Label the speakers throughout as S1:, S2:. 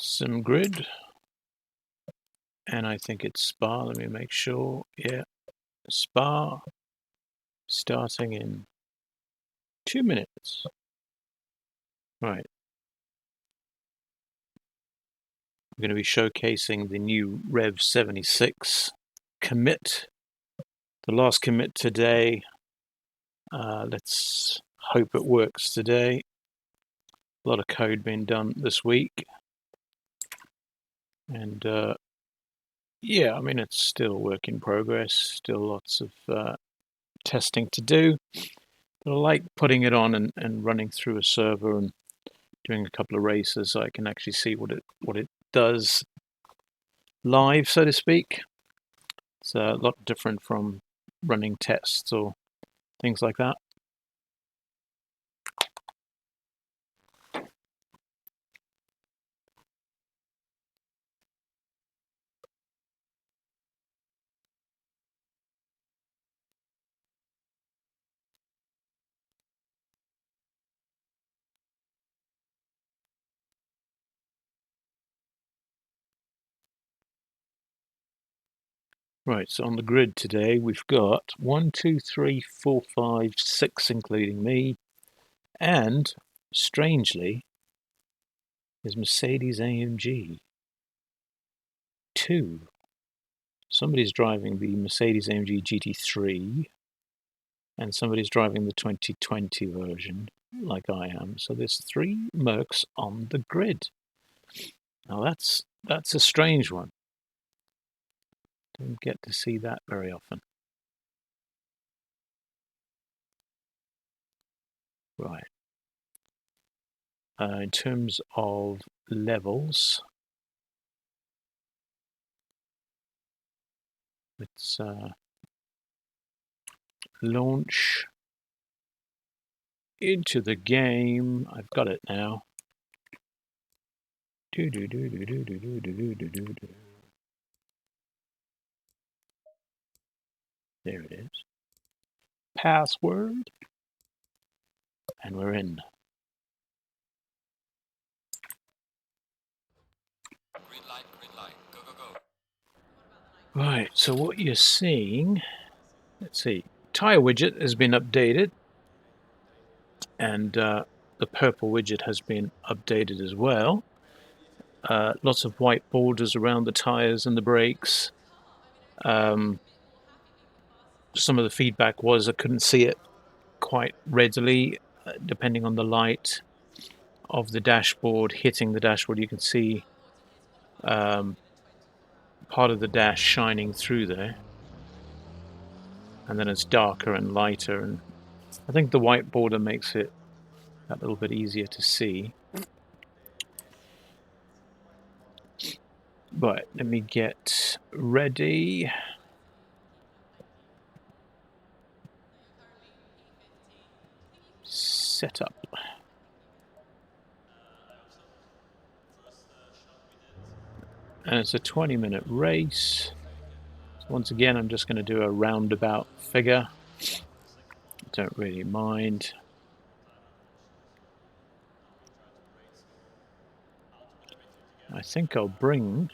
S1: SIMGRID, and I think it's Spa. Let me make sure. Yeah, Spa starting in 2 minutes. Right. I'm going to be showcasing the new Rev 76 commit. The last commit today. Let's hope it works today. A lot of code being done this week. And yeah, I mean, it's still a work in progress, still lots of testing to do. But I like putting it on and running through a server and doing a couple of races so I can actually see what it does live, so to speak. It's a lot different from running tests or things like that. Right, so on the grid today we've got 1, 2, 3, 4, 5, 6, including me, and strangely, is Mercedes AMG 2. Somebody's driving the Mercedes AMG GT3, and somebody's driving the 2020 version, like I am. So there's 3 Mercs on the grid. Now that's a strange one. Don't get to see that very often. Right. In terms of levels, let's launch into the game. I've got it now. There it is. Password. And we're in.
S2: Green light, go, go, go.
S1: Right, so what you're seeing, let's see, tire widget has been updated, and the purple widget has been updated as well. Lots of white borders around the tires and the brakes. Some of the feedback was I couldn't see it quite readily, depending on the light of the dashboard hitting the dashboard. You can see part of the dash shining through there, and then it's darker and lighter, and I think the white border makes it a little bit easier to see. Right, let me get ready. Set up. And it's a 20-minute race. So once again, I'm just going to do a roundabout figure. Don't really mind. I think I'll bring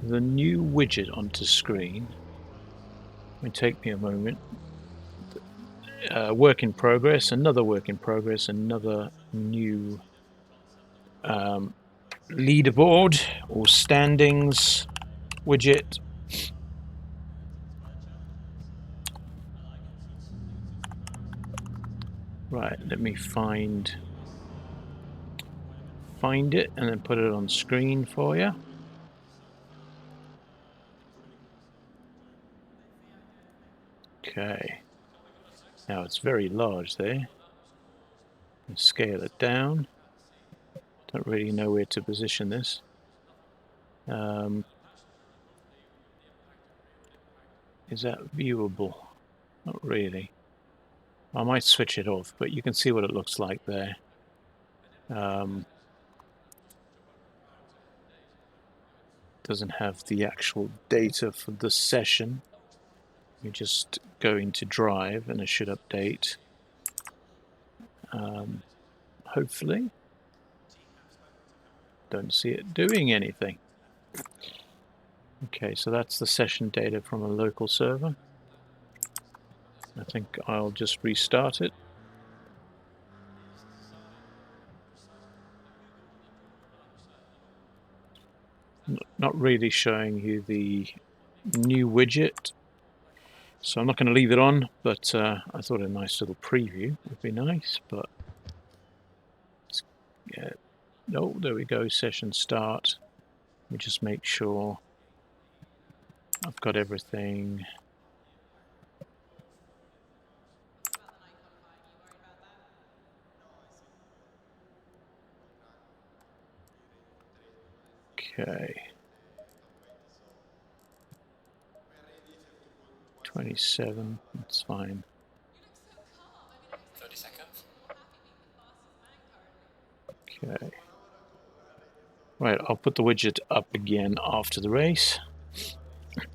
S1: the new widget onto screen. It may take me a moment. Work in progress, another work in progress, another new leaderboard or standings widget. Right, let me find it and then put it on screen for you. Okay. Now it's very large there. And scale it down. Don't really know where to position this. Is that viewable? Not really. I might switch it off, but you can see what it looks like there. Doesn't have the actual data for the session. You just go into Drive and it should update. Hopefully. don't see it doing anything. Okay, so that's the session data from a local server. I think I'll just restart it. Not really showing you the new widget, so I'm not going to leave it on, but I thought a nice little preview would be nice. But yeah, no, there we go, session start. Let me just make sure I've got everything. Okay. 27, that's fine.
S2: 30 seconds.
S1: Okay. Right, I'll put the widget up again after the race.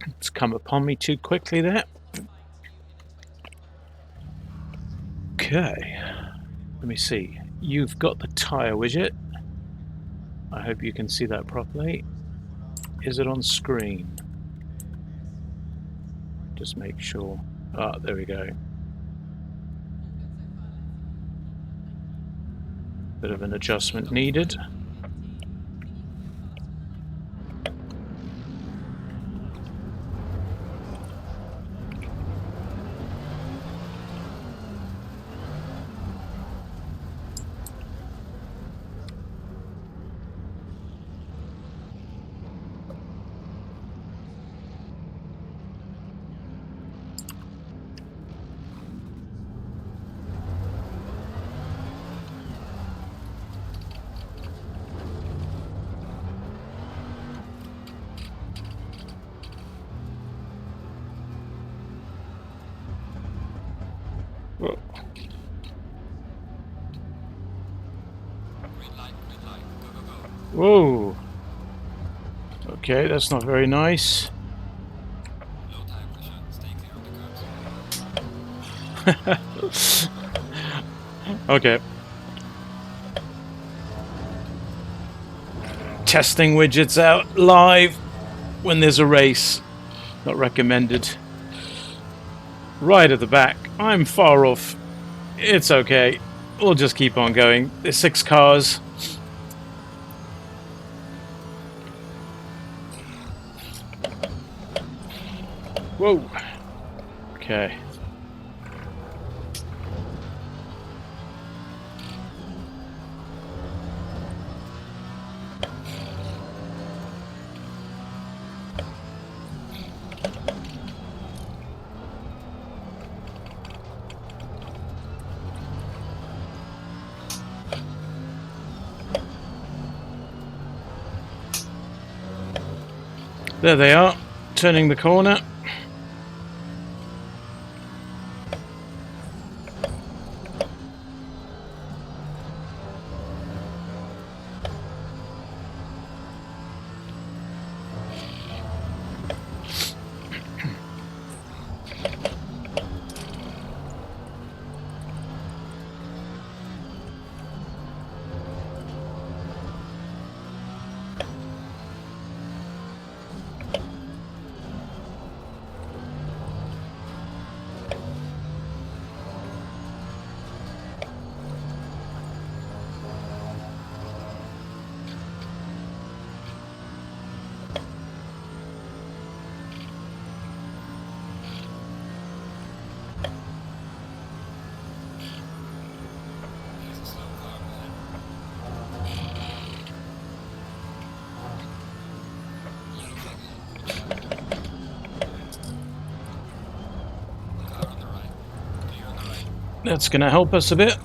S1: It's come upon me too quickly there. Okay. Let me see. You've got the tyre widget. I hope you can see that properly. Is it on screen? Just make sure. Ah, there we go. Bit of an adjustment needed. Whoa.
S2: Green light, go, go, go.
S1: Whoa. Okay, that's not very nice.
S2: Low tire pressure, stay clear of the curbs.
S1: Okay. Testing widgets out live when there's a race. Not recommended. Right at the back. I'm far off. It's okay. We'll just keep on going. There's 6 cars. Whoa. Okay. There they are, turning the corner.
S2: There's a slow car ahead. Car on the right. Clear on the right.
S1: That's going to help us a bit.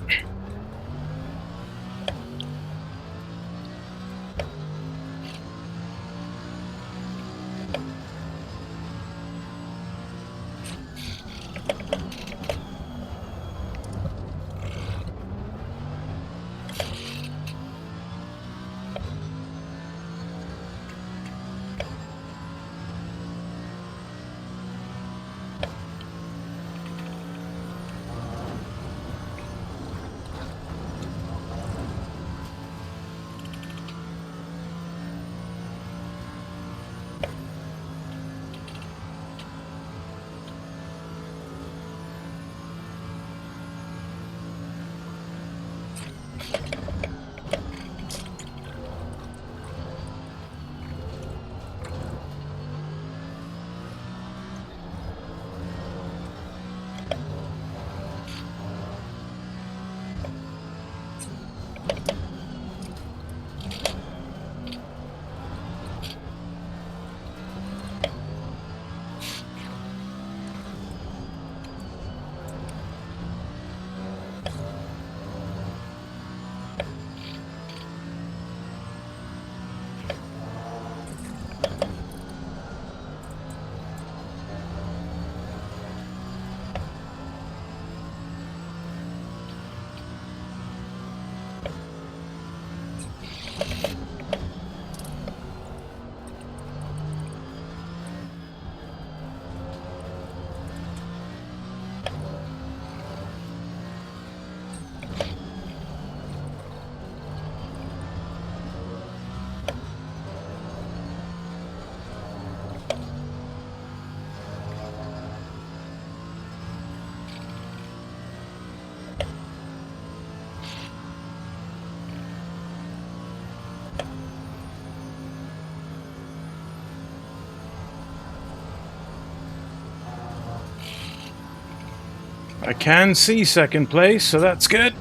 S1: I can see second place, so that's good.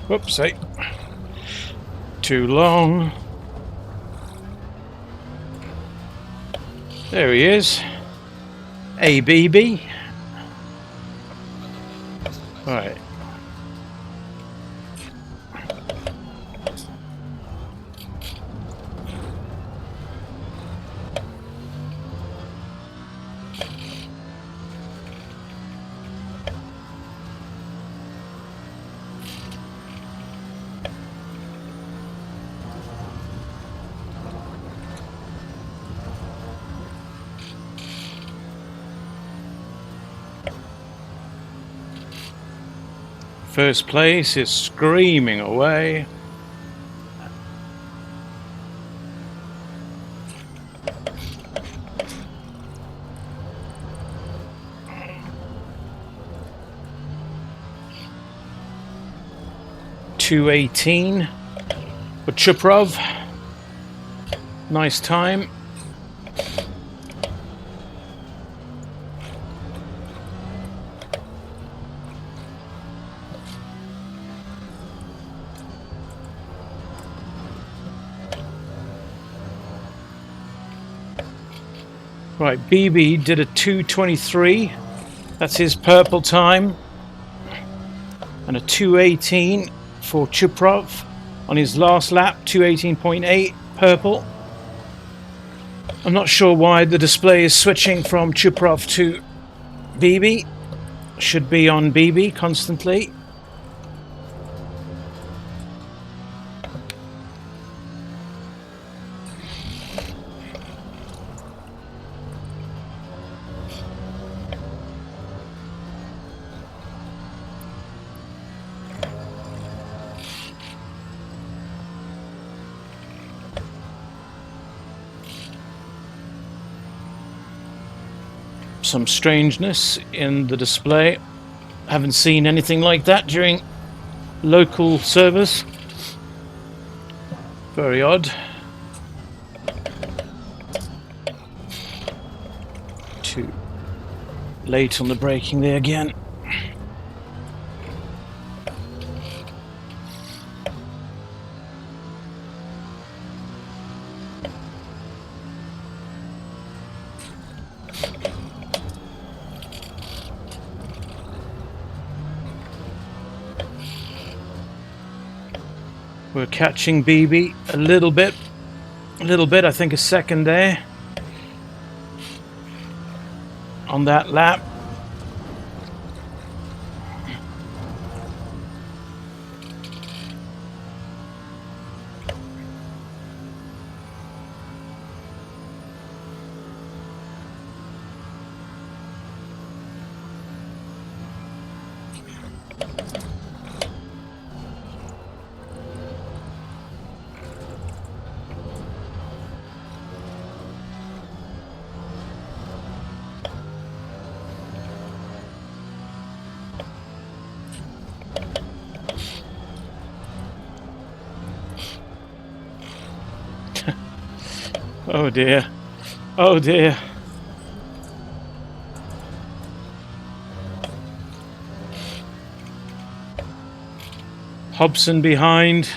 S1: Whoops, hey. Too long. There he is. ABB. Right. First place is screaming away. .218 for Chuprov. Nice time. Right, BB did a 2:23. That's his purple time. And a 2:18 for Chuprov on his last lap, 2:18.8 purple. I'm not sure why the display is switching from Chuprov to BB. Should be on BB constantly. Some strangeness in the display. Haven't seen anything like that during local service. Very odd. Too late on the braking there again. We're catching BB a little bit, I think a second there on that lap. Oh dear. Oh dear. Hobson behind.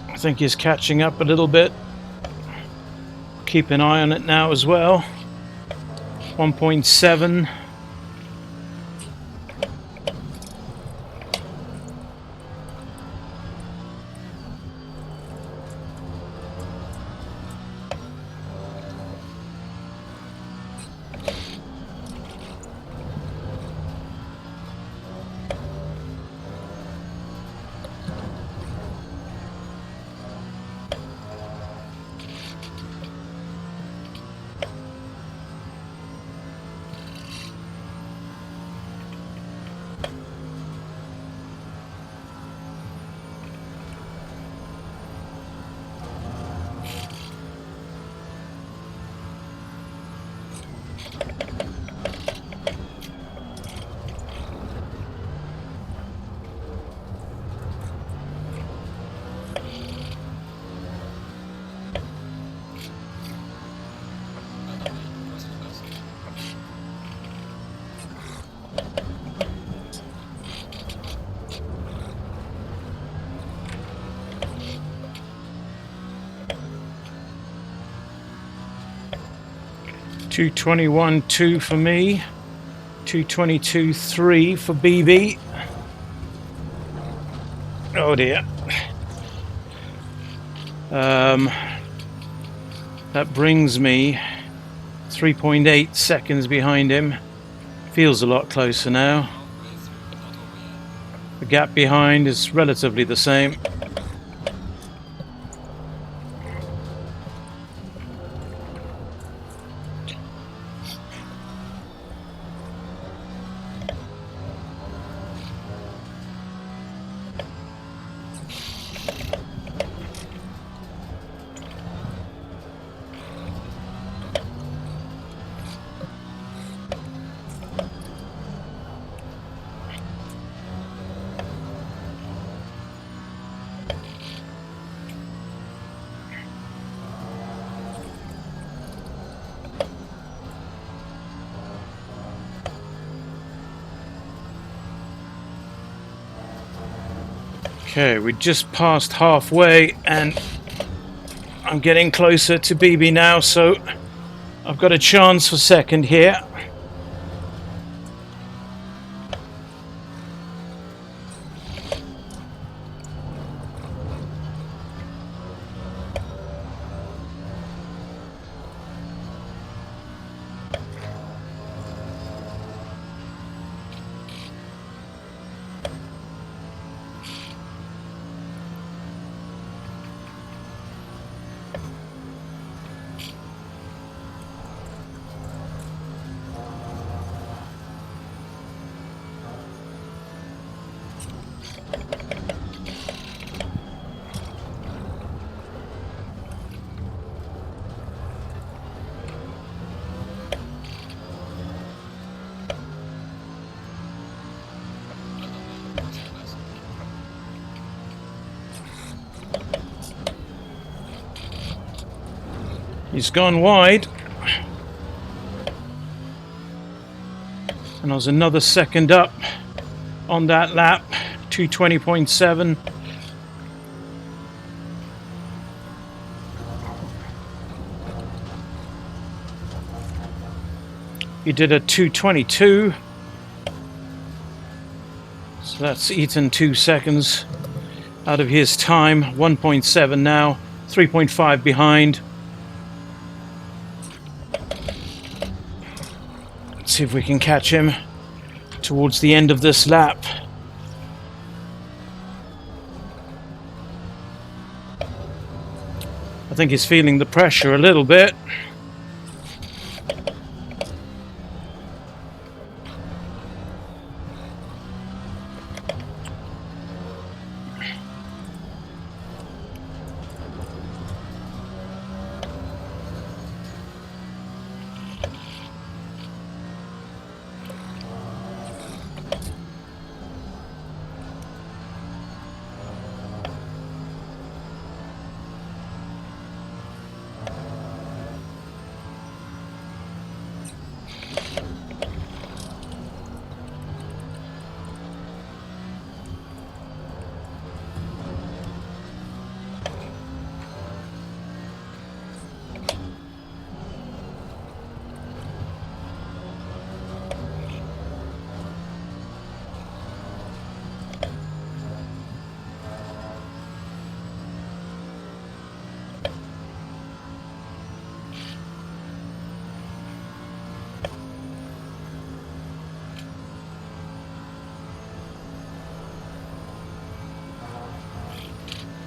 S1: I think he's catching up a little bit. Keep an eye on it now as well. 1.7.
S2: Press focus.
S1: 221.2 for me. 222.3 for BB. Oh dear. That brings me 3.8 seconds behind him. Feels a lot closer now.
S2: Halfway through, not over yet.
S1: The gap behind is relatively the same. Okay, we're just past halfway and I'm getting closer to BB now, so I've got a chance for second here.
S2: Press focus.
S1: He's gone wide. And I was another second up on that lap, 220.7. He did a 222. So that's eaten 2 seconds out of his time. 1.7 now, 3.5 behind. Let's see if we can catch him towards the end of this lap. I think he's feeling the pressure a little bit.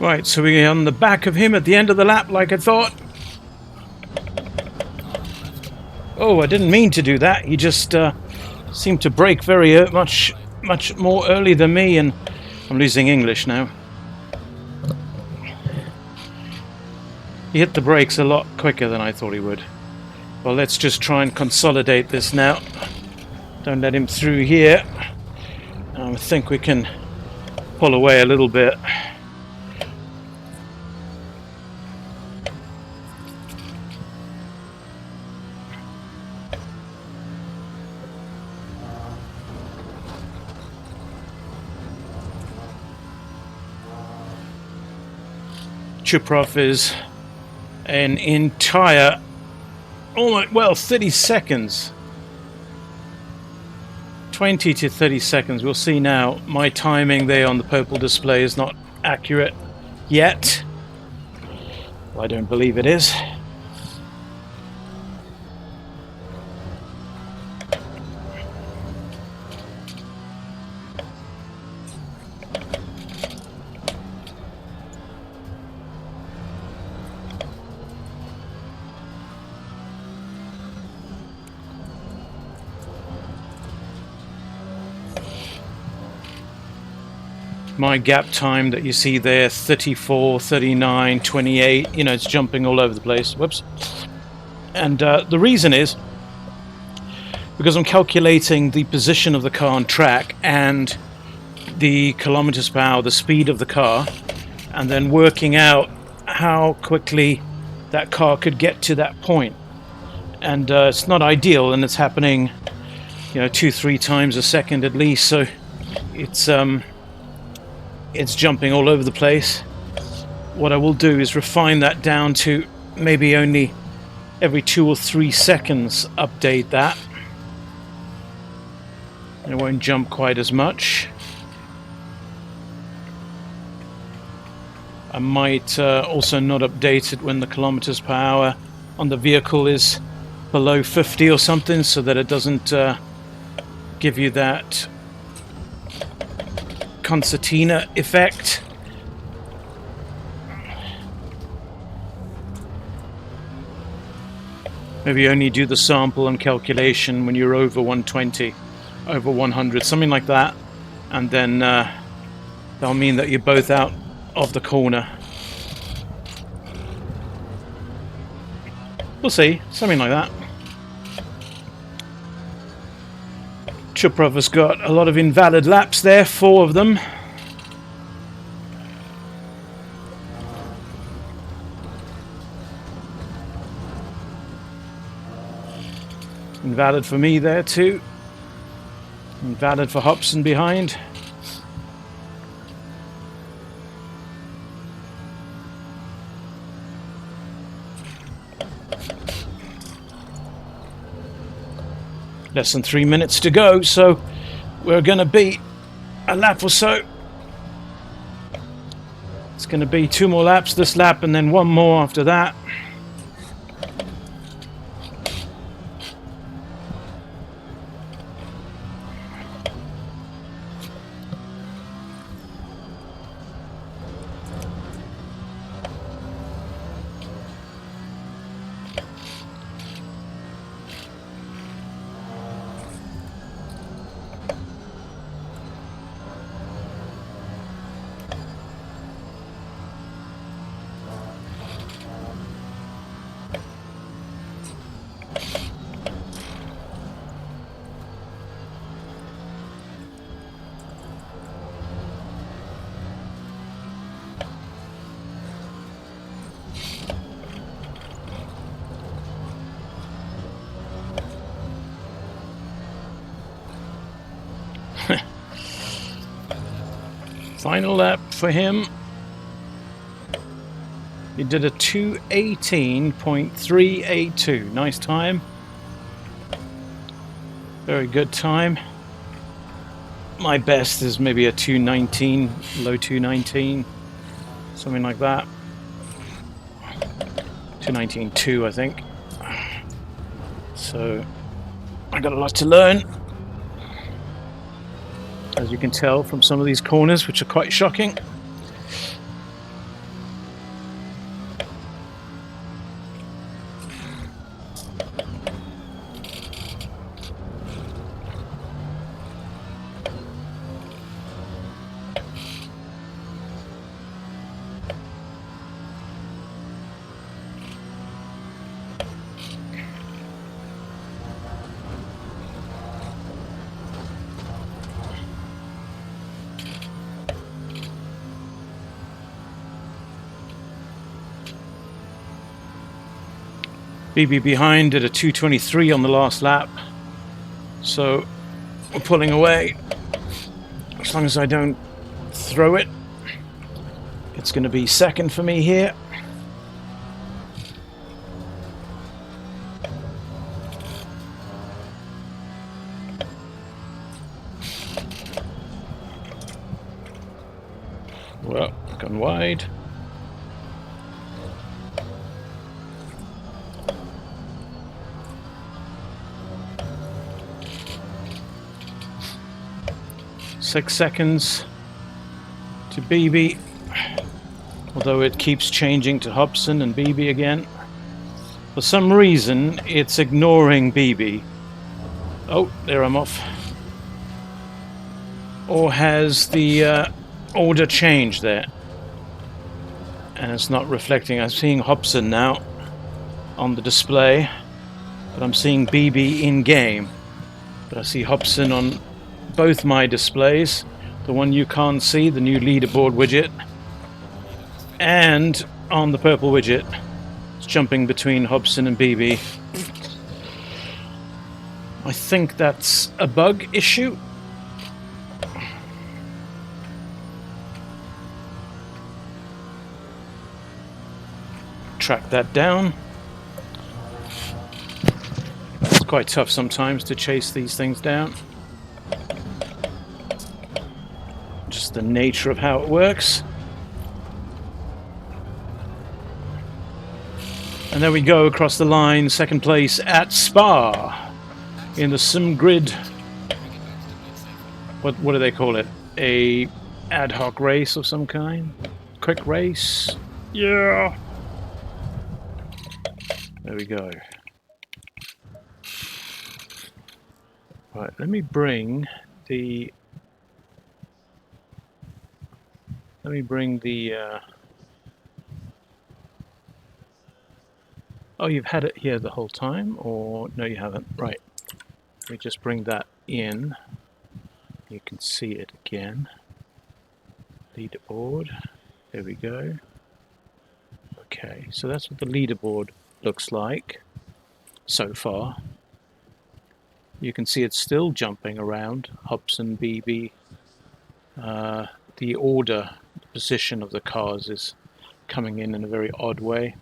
S1: Right, so we're on the back of him at the end of the lap, like I thought. Oh, I didn't mean to do that. He just seemed to brake very much more early than me, and I'm losing English now. He hit the brakes a lot quicker than I thought he would. Well, let's just try and consolidate this now. Don't let him through here. I think we can pull away a little bit. Chuprov is an entire, almost, well, 30 seconds. 20 to 30 seconds. We'll see now. My timing there on the purple display is not accurate yet. Well, I don't believe it is. My gap time that you see there, 34, 39, 28, you know, it's jumping all over the place. Whoops. And the reason is because I'm calculating the position of the car on track and the kilometers per hour, the speed of the car, and then working out how quickly that car could get to that point. And it's not ideal, and it's happening, you know, 2-3 times a second at least, so it's jumping all over the place. What I will do is refine that down to maybe only every 2 or 3 seconds update that. It won't jump quite as much. I might also not update it when the kilometers per hour on the vehicle is below 50 or something, so that it doesn't give you that concertina effect. Maybe only do the sample and calculation when you're over 120, over 100, something like that, and then that'll mean that you're both out of the corner. We'll see, something like that. Chuprov has got a lot of invalid laps there, 4 of them. Invalid for me there too. Invalid for Hobson behind. Less than 3 minutes to go, so we're going to be a lap or so. It's going to be 2 more laps this lap and then 1 more after that. Final lap for him. He did a 2:18.382. Nice time. Very good time. My best is maybe a 2:19, low 2:19, something like that. 2:19.2, I think. So I got a lot to learn, as you can tell from some of these corners, which are quite shocking. BB behind at a 2:23 on the last lap. So we're pulling away. As long as I don't throw it, it's going to be second for me here. Well, gone wide. Six seconds to BB, although it keeps changing to Hobson and BB again. For some reason, it's ignoring BB. Oh, there I'm off. Or has the order changed there? And it's not reflecting. I'm seeing Hobson now on the display, but I'm seeing BB in game. But I see Hobson on both my displays. The one you can't see, the new leaderboard widget, and on the purple widget. It's jumping between Hobson and BB. I think that's a bug issue. Track that down. It's quite tough sometimes to chase these things down. Just the nature of how it works. And there we go across the line, second place at Spa in the SIMGRID. What do they call it? A ad hoc race of some kind? Quick race? Yeah. There we go. Right, let me bring the oh, you've had it here the whole time, or no, you haven't. Right. Let me just bring that in. You can see it again. Leaderboard. There we go. Okay, so that's what the leaderboard looks like so far. You can see it's still jumping around. Hobson, BB. The order, the position of the cars is coming in a very odd way.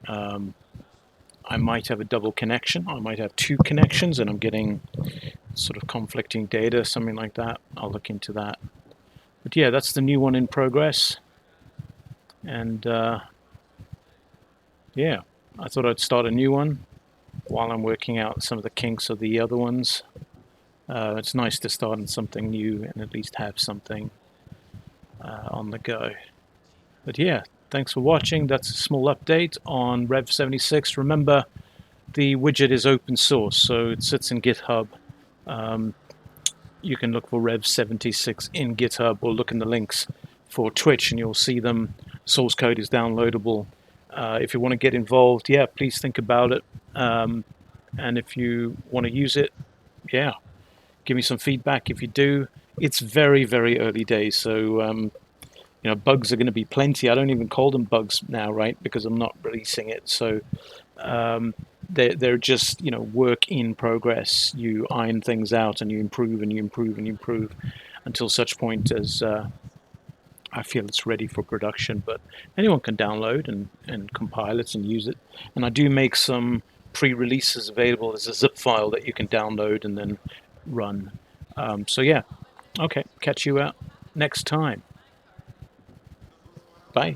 S1: I might have a double connection. I might have two connections and I'm getting sort of conflicting data, something like that. I'll look into that. But yeah, that's the new one in progress. And yeah, I thought I'd start a new one while I'm working out some of the kinks of the other ones. It's nice to start on something new and at least have something on the go. But yeah, thanks for watching. That's a small update on Rev 76. Remember, the widget is open source, so it sits in GitHub. You can look for Rev 76 in GitHub or look in the links for Twitch and you'll see them. Source code is downloadable. If you want to get involved, yeah, please think about it. And if you want to use it, yeah, give me some feedback if you do. It's very, very early days, so you know, bugs are going to be plenty. I don't even call them bugs now, right? Because I'm not releasing it. So they're just, you know, work in progress. You iron things out and you improve and you improve and you improve until such point as I feel it's ready for production. But anyone can download and compile it and use it. And I do make some pre-releases available as a zip file that you can download and then run. So yeah, okay, catch you out next time. Bye.